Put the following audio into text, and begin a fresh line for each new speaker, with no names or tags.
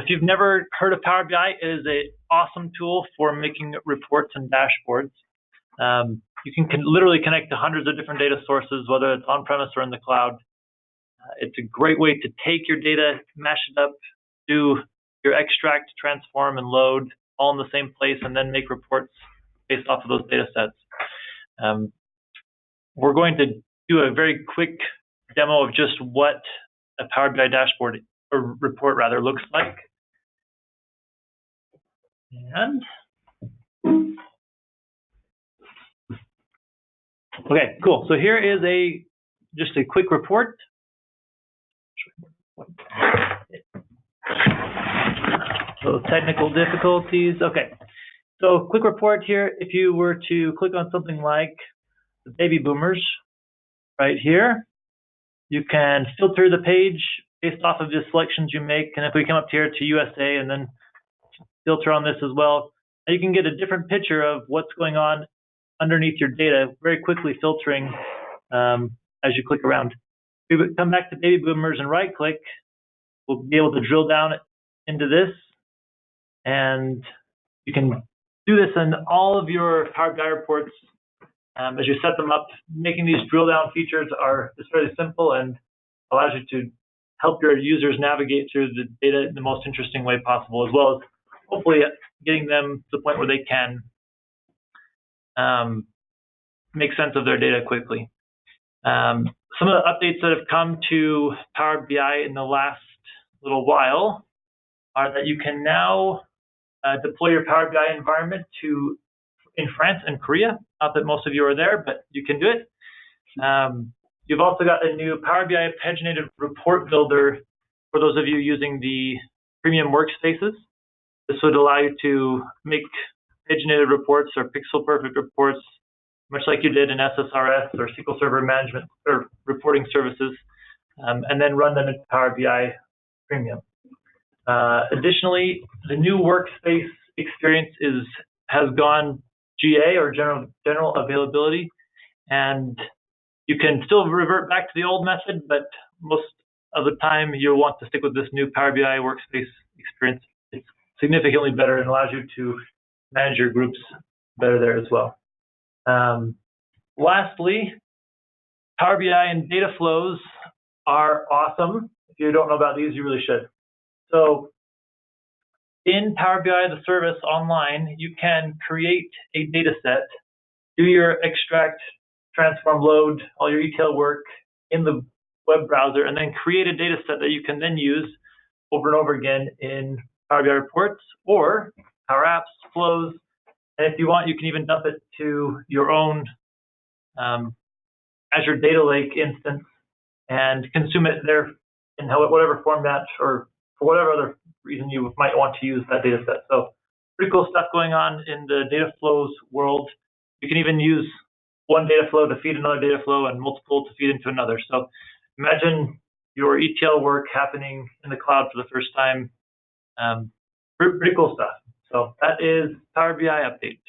if you've never heard of Power BI, it is an awesome tool for making reports and dashboards. You can literally connect to hundreds of different data sources, whether it's on-premise or in the cloud. It's a great way to take your data, mash it up, do your extract, transform, and load all in the same place, and then make reports based off of those data sets. We're going to do a very quick demo of just what a Power BI dashboard, or report rather, looks like. And okay, cool. So here is just a quick report. So technical difficulties. Okay, so quick report here. If you were to click on something like the baby boomers right here, you can filter the page based off of the selections you make. And if we come up here to USA and then filter on this as well, you can get a different picture of what's going on underneath your data, very quickly filtering as you click around. If we come back to baby boomers and right click, we'll be able to drill down into this, and you can do this in all of your Power BI reports as you set them up. Making these drill down features is fairly simple and allows you to help your users navigate through the data in the most interesting way possible, as well as hopefully getting them to the point where they can make sense of their data quickly. Some of the updates that have come to Power BI in the last little while are that you can now deploy your Power BI environment in France and Korea. Not that most of you are there, but you can do it. You've also got a new Power BI paginated report builder for those of you using the premium workspaces. This would allow you to make paginated reports or pixel perfect reports, much like you did in SSRS or SQL Server Management or reporting services, and then run them in Power BI Premium. Additionally, the new workspace experience has gone GA, or general availability, and you can still revert back to the old method, but most of the time you'll want to stick with this new Power BI workspace experience. It's significantly better and allows you to manage your groups better there as well. Lastly, Power BI and data flows are awesome. If you don't know about these, you really should. So in Power BI, the service online, you can create a data set, do your extract, transform, load, all your ETL work in the web browser, and then create a data set that you can then use over and over again in Power BI reports or Power Apps, flows. And if you want, you can even dump it to your own Azure Data Lake instance and consume it there in whatever format or for whatever other reason you might want to use that data set. So pretty cool stuff going on in the data flows world. You can even use one data flow to feed another data flow and multiple to feed into another. So imagine your ETL work happening in the cloud for the first time. Pretty cool stuff. So that is Power BI update.